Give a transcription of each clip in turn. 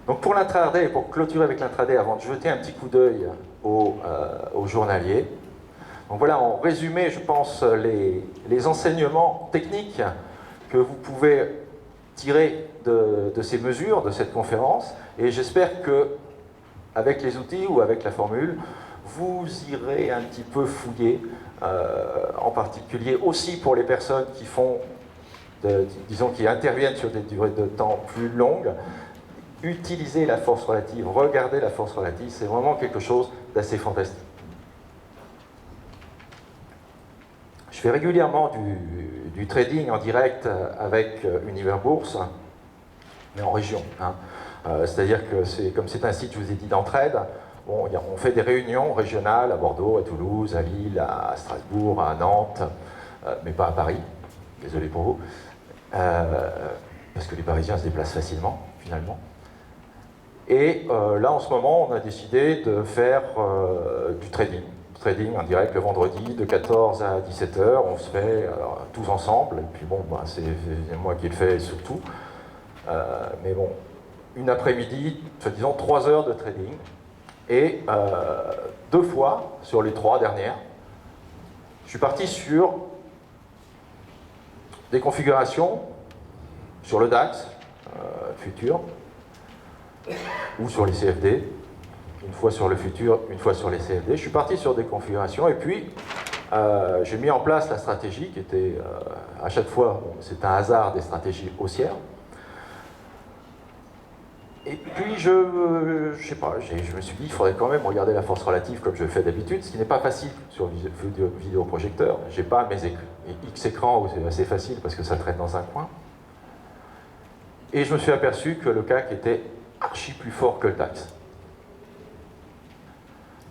Donc pour l'intraday, et pour clôturer avec l'intraday, avant de jeter un petit coup d'œil aux journaliers, donc voilà en résumé, je pense, les enseignements techniques que vous pouvez tirer de ces mesures, de cette conférence, et j'espère que avec les outils ou avec la formule, vous irez un petit peu fouiller, en particulier aussi pour les personnes qui font, disons, qui interviennent sur des durées de temps plus longues, utiliser la force relative, regarder la force relative, c'est vraiment quelque chose d'assez fantastique. Je fais régulièrement du trading en direct avec Univers Bourse, mais en région. Hein. C'est-à-dire que comme c'est un site, je vous ai dit, d'entraide, bon, on fait des réunions régionales à Bordeaux, à Toulouse, à Lille, à Strasbourg, à Nantes, mais pas à Paris, désolé pour vous, parce que les Parisiens se déplacent facilement, finalement. Et là, en ce moment, on a décidé de faire du trading. Trading en direct le vendredi de 14 à 17 h. On se fait tous ensemble. Et puis bon, bah, c'est moi qui le fais surtout. Mais bon, une après-midi, disons 3 heures de trading. Et 2 fois sur les 3 dernières, je suis parti sur des configurations sur le DAX futur ou sur les CFD, une fois sur le futur, une fois sur les CFD. Je suis parti sur des configurations et puis j'ai mis en place la stratégie qui était à chaque fois, bon, c'est un hasard des stratégies haussières. Et puis je sais pas, je me suis dit il faudrait quand même regarder la force relative comme je le fais d'habitude, ce qui n'est pas facile sur vidéoprojecteur. J'ai pas mes X écrans où c'est assez facile parce que ça traîne dans un coin. Et je me suis aperçu que le CAC était archi plus fort que le DAX.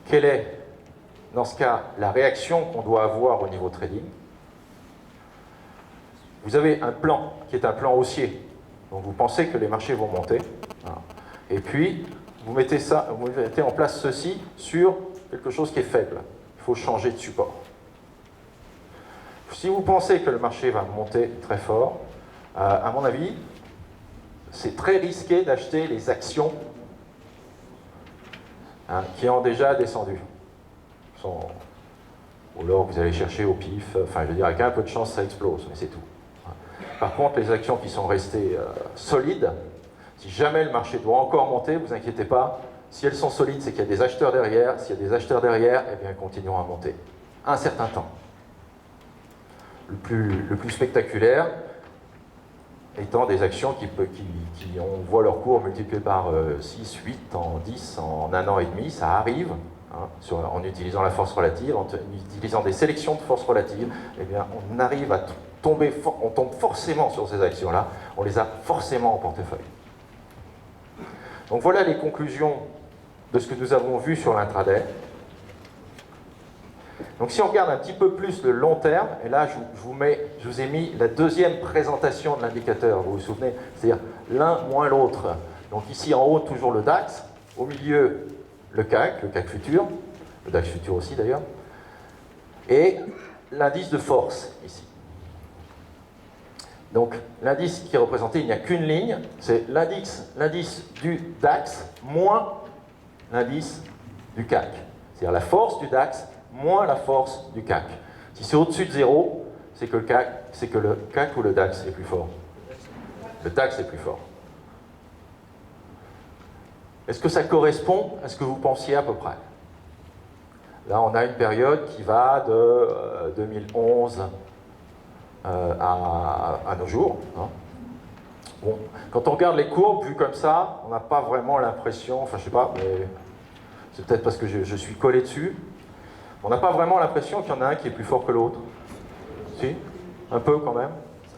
Quelle est, dans ce cas, la réaction qu'on doit avoir au niveau trading? Vous avez un plan qui est un plan haussier, donc vous pensez que les marchés vont monter, hein. Et puis vous mettez en place ceci sur quelque chose qui est faible. Il faut changer de support. Si vous pensez que le marché va monter très fort, à mon avis, c'est très risqué d'acheter les actions qui ont déjà descendu. Ou alors vous allez chercher au pif, enfin je veux dire avec un peu de chance ça explose, mais c'est tout. Par contre les actions qui sont restées solides, si jamais le marché doit encore monter, vous inquiétez pas, si elles sont solides c'est qu'il y a des acheteurs derrière, s'il y a des acheteurs derrière, eh bien elles continueront à monter un certain temps. Le plus spectaculaire étant des actions qui on voit leur cours multiplié par 6, 8, en 10, en 1 an et demi, ça arrive, hein, en utilisant la force relative, en utilisant des sélections de force relative, eh bien on arrive à on tombe forcément sur ces actions-là, on les a forcément en portefeuille. Donc voilà les conclusions de ce que nous avons vu sur l'intraday. Donc si on regarde un petit peu plus le long terme, et là je vous ai mis la deuxième présentation de l'indicateur, vous vous souvenez, c'est-à-dire l'un moins l'autre. Donc ici en haut toujours le DAX, au milieu le CAC futur, le DAX futur aussi d'ailleurs, et l'indice de force ici. Donc l'indice qui est représenté, il n'y a qu'une ligne, c'est l'indice du DAX moins l'indice du CAC. C'est-à-dire la force du DAX moins la force du CAC. Si c'est au-dessus de 0, c'est que le CAC ou le DAX est plus fort. Le DAX est plus fort. Est-ce que ça correspond à ce que vous pensiez à peu près? Là, on a une période qui va de 2011 à nos jours. Hein. Bon, quand on regarde les courbes, vues comme ça, on n'a pas vraiment l'impression, enfin je sais pas, mais c'est peut-être parce que je suis collé dessus, on n'a pas vraiment l'impression qu'il y en a un qui est plus fort que l'autre. Si? Un peu quand même.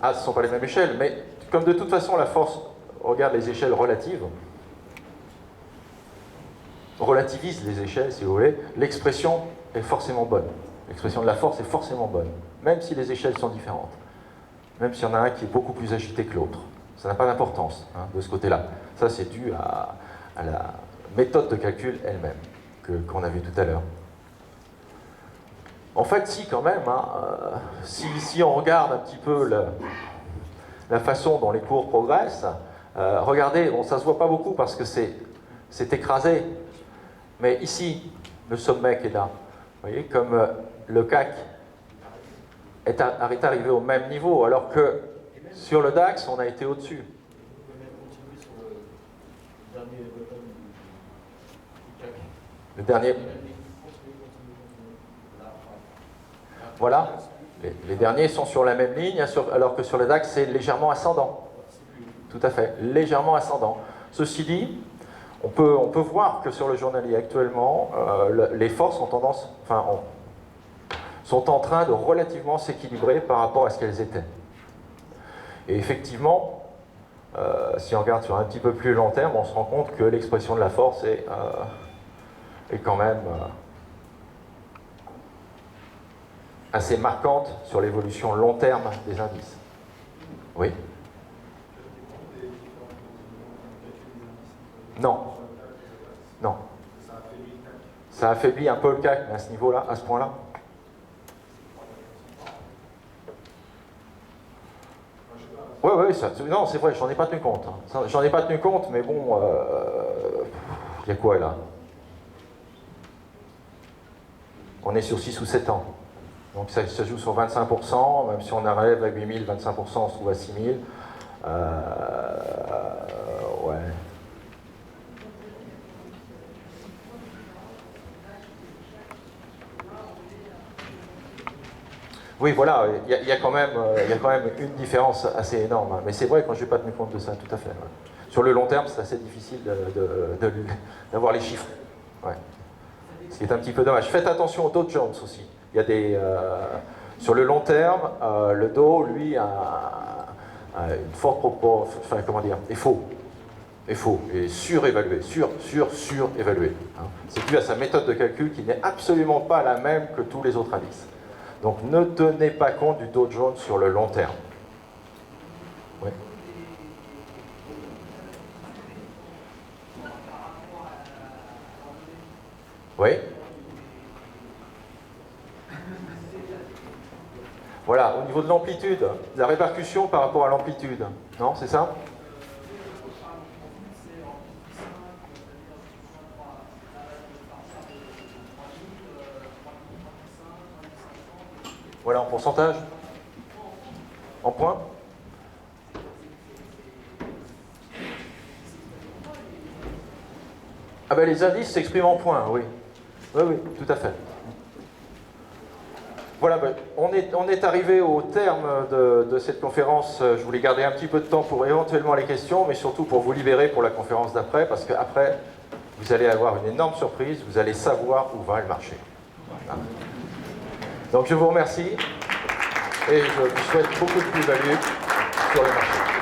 Ah, ce ne sont pas les mêmes échelles, mais comme de toute façon la force regarde les échelles relatives, relativise les échelles si vous voulez, l'expression est forcément bonne. L'expression de la force est forcément bonne, même si les échelles sont différentes. Même s'il y en a un qui est beaucoup plus agité que l'autre. Ça n'a pas d'importance de ce côté-là. Ça c'est dû à la méthode de calcul elle-même, qu'on a vu tout à l'heure. En fait, si, quand même, hein, si on regarde un petit peu la façon dont les cours progressent, Regardez, bon, ça ne se voit pas beaucoup parce que c'est écrasé, mais ici, le sommet qui est là, vous voyez, comme le CAC est arrivé au même niveau, alors que sur le DAX, on a été au-dessus. Le dernier. Voilà, les derniers sont sur la même ligne, alors que sur le DAX, c'est légèrement ascendant. Tout à fait, légèrement ascendant. Ceci dit, on peut voir que sur le journalier actuellement, les forces sont en train de relativement s'équilibrer par rapport à ce qu'elles étaient. Et effectivement, si on regarde sur un petit peu plus long terme, on se rend compte que l'expression de la force est quand même assez marquante sur l'évolution long terme des indices. Oui? Non. Non. Ça affaiblit un peu le CAC, mais à ce niveau-là, à ce point-là. Oui, non, c'est vrai, j'en ai pas tenu compte. Hein. J'en ai pas tenu compte, mais bon, il y a quoi là? On est sur 6 ou 7 ans. Donc ça joue sur 25%, même si on arrive à 8000, 25%, on se trouve à 6000. Ouais. Oui, voilà, il y a quand même une différence assez énorme. Hein. Mais c'est vrai, quand je n'ai pas tenu compte de ça, tout à fait. Ouais. Sur le long terme, c'est assez difficile d'avoir les chiffres. Ouais. Ce qui est un petit peu dommage. Faites attention au Dow Jones aussi. Il y a des, sur le long terme, le Dow, lui, a une forte proportion, enfin, comment dire, est faux. Est faux, est surévalué, surévalué. Hein. C'est dû à sa méthode de calcul qui n'est absolument pas la même que tous les autres indices. Donc ne tenez pas compte du Dow Jones sur le long terme. Oui. Oui. Voilà, au niveau de l'amplitude, la répercussion par rapport à l'amplitude. Non, c'est ça? Voilà, en pourcentage? En points? Ah ben les indices s'expriment en points, oui. Oui, tout à fait. Voilà, ben, on est arrivé au terme de cette conférence. Je voulais garder un petit peu de temps pour éventuellement les questions, mais surtout pour vous libérer pour la conférence d'après, parce qu'après, vous allez avoir une énorme surprise, vous allez savoir où va le marché. Voilà. Donc je vous remercie et je vous souhaite beaucoup de plus-value sur le marché.